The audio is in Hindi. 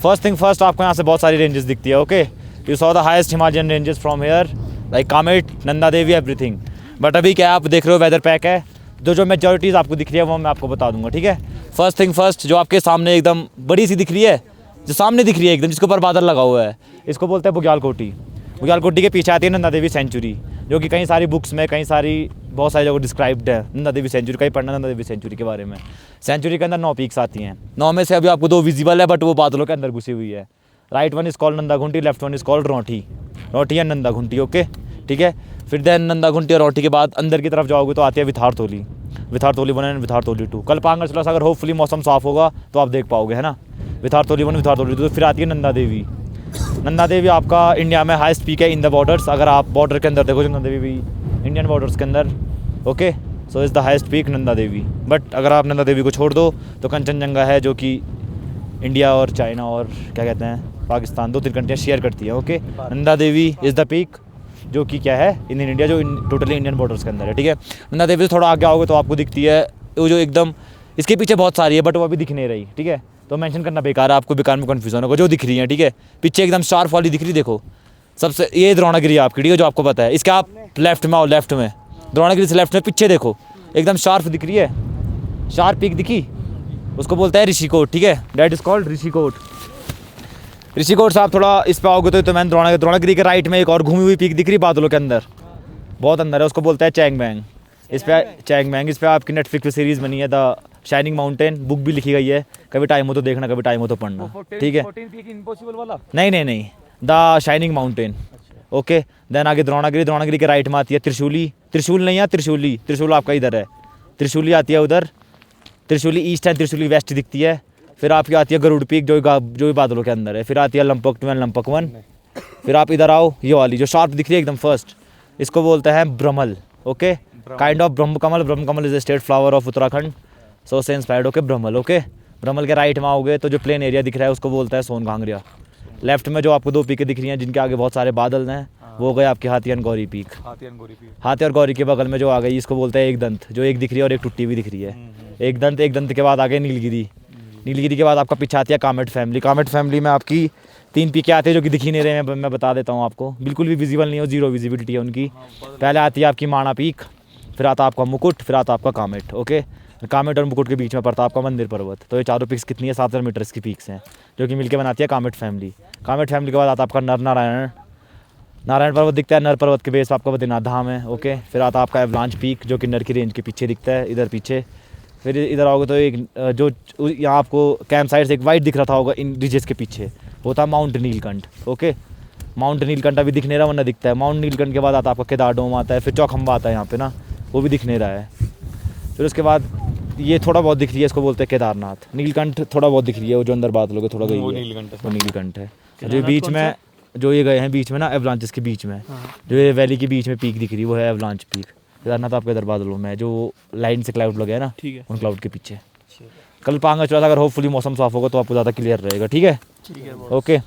फर्स्ट थिंग फर्स्ट, आपको यहाँ से बहुत सारी रेंजेस दिखती है. Okay, you saw the highest Himalayan ranges from here, like Kamet, Nanda Devi, everything. But अभी क्या आप देख रहे हो, वेदर पैक है. जो मेजॉरिटीज़ आपको दिख रही है वो मैं आपको बता दूंगा. ठीक है, फर्स्ट थिंग फर्स्ट, जो आपके सामने एकदम बड़ी सी दिख रही है, जो सामने दिख रही है एकदम, जिसके ऊपर बादल लगा हुआ है, इसको बोलते हैं बुग्याल कोटी. बुग्याल कोटी के पीछे आती है नंदा देवी सेंचुरी, जो कि कई सारी बुक्स में, बहुत सारी जगह डिस्क्राइब्ड है. नंदा देवी सेंचुरी, कहीं पढ़ना नंदा देवी सेंचुरी के बारे में. सेंचुरी के अंदर 9 पीक्स आती हैं. 9 में से अभी आपको 2 विजिबल है, बट वो बादलों के अंदर घुसी हुई है. Right one is called Nanda Ghunti, left one is called Roti. Roti या नंदा घुंटी. ओके, ठीक है. फिर देन नंदा घुंटी और रोटी के बाद अंदर की तरफ जाओगे तो आती है विथार तोली. विथार तोली 1 एंड विथार तोली 2. कल पांगा चला, अगर होपफुली मौसम साफ होगा तो आप देख पाओगे, है ना. विथार तोली 1, विथार तोली 2. फिर आती है नंदा देवी. नंदा देवी आपका इंडिया में हाईएस्ट पीक है इन द बॉर्डर्स. अगर आप बॉर्डर के अंदर देखो, नंदा देवी इंडियन बॉर्डर्स के अंदर. Okay, so is the highest peak Nanda Devi. But अगर आप नंदा देवी को छोड़ दो तो कंचनजंगा है, जो कि इंडिया और चाइना और क्या कहते हैं पाकिस्तान, 2-3 कंट्रियाँ शेयर करती हैं. Okay, Nanda Devi is the peak, जो कि क्या है इन इंडिया, जो टोटली इंडियन बॉर्डर्स के अंदर है. ठीक है, नंदा देवी से थोड़ा आगे आओगे तो आपको दिखती है वो जो एकदम, इसके पीछे बहुत सारी है बट वो अभी दिख नहीं रही. ठीक है, तो मेंशन करना बेकार है, आपको बेकार में कन्फ्यूजन होगा. जो दिख रही है, ठीक है, पीछे एकदम शार्प वाली दिख रही, देखो सबसे, ये द्रोणागिरी आपकी, ठीक है, जो आपको पता है. इसके आप लेफ्ट में आओ, लेफ्ट में द्रोणागिरी से लेफ्ट में पीछे देखो, एकदम शार्प दिख रही है, शार्प पीक दिखी, उसको बोलते हैं ऋषिकोट. ठीक है, दैट इज कॉल्ड ऋषिकोट. ऋषिकोट से आप थोड़ा इस पे आओगे तो मैंने द्रोणागिरी के राइट में एक और घूमी हुई पीक दिख रही बादलों के अंदर, बहुत अंदर है, उसको बोलता है चैंगमैंग. इस पे चैंगमैंग, इस पे आपकी नेटफ्लिक्स पे सीरीज़ बनी है, द शाइनिंग माउंटेन, बुक भी लिखी गई है. कभी टाइम हो तो देखना, कभी टाइम हो तो पढ़ना. ठीक है, नहीं, the shining mountain. Okay, then आगे द्रोणागिरी के राइट में आती है त्रिशूली. त्रिशूल नहीं है, त्रिशूली. त्रिशूल आपका इधर है, त्रिशूली आती है उधर. त्रिशूली ईस्ट है, त्रिशूली वेस्ट दिखती है. फिर आपकी आती है गरुड़ पीक, जो भी बादलों के अंदर है. फिर आती है लंपक 2 एंड लंपक 1. फिर आप इधर आओ, ये वाली जो शार्प दिख रही है एकदम फर्स्ट, इसको बोलते हैं Brahmal. Okay, kind of Brahma Kamal is a state flower of Uttarakhand, so से inspired. Okay, Brahmal. Okay, Brahmal के राइट में आओगे तो जो प्लेन एरिया दिख रहा है उसको बोलता है सोनगांगरिया. लेफ्ट में जो आपको 2 पीकें दिख रही हैं जिनके आगे बहुत सारे बादल हैं, वो गए आपकी हाथी एंड गौरी पीक. हाथी और गौरी के बगल में जो आ गई, इसको बोलते हैं एक दंत, जो एक दिख रही है और एक टूटी हुई दिख रही है. एक दंत के बाद आगे नीलगिरी. नीलगिरी के बाद आपका पीछे आती है कामेट फैमिली. कामेट फैमिली में आपकी 3 पीकें आती है जो कि दिख ही नहीं रहे हैं. मैं बता देता हूँ आपको, बिल्कुल भी विजिबल नहीं हो, 0 विजिबिलिटी है उनकी. पहले आती है आपकी माणा पीक, फिर आता आपका मुकुट, फिर आता आपका कामेट. ओके, कामेट और मुकुट के बीच में पड़ता आपका मंदिर पर्वत. तो ये चारों पीक्स कितनी है, 7000 मीटर्स की पीक्स हैं, जो कि मिलकर बनाती है कामेट फैमिली. कामेट फैमिली के बाद आता आपका नारायण पर्वत दिखता है. नर पर्वत के बेस पर आपका बद्रीनाथ धाम है. ओके, फिर आता आपका एवलांच पीक, जो कि नर की रेंज के पीछे दिखता है, इधर पीछे. फिर इधर आओगे तो एक जो यहाँ आपको कैंप साइड से एक वाइट दिख रहा था होगा इन रिजेस के पीछे, वो था mount Neelkanth. Okay, mount Neelkanth अभी दिख नहीं रहा, वरना दिखता है. माउंट नीलकंठ के बाद आता आपका केदार डोम आता है. फिर चौखंबा आता है यहाँ पे ना, वो भी दिख नहीं रहा है. फिर उसके बाद ये थोड़ा बहुत दिख रही है, इसको बोलते हैं केदारनाथ. नीलकंठ थोड़ा बहुत दिख रही है, वो जो अंदर बादलों के थोड़ा गई है, वो नीलकंठ है. जो बीच में जो ये गए हैं बीच में ना, एवलांचेस के बीच में, जो ये वैली के बीच में पीक दिख रही है, वो है एवलांच पीक. केदारनाथ आपके इधर बादलों में है, जो लाइन से क्लाउड लगे हैं ना, उन क्लाउड के पीछे. कल पांगा चला था, अगर होपफुली मौसम साफ होगा तो आपको ज़्यादा क्लियर रहेगा. ठीक है, ओके.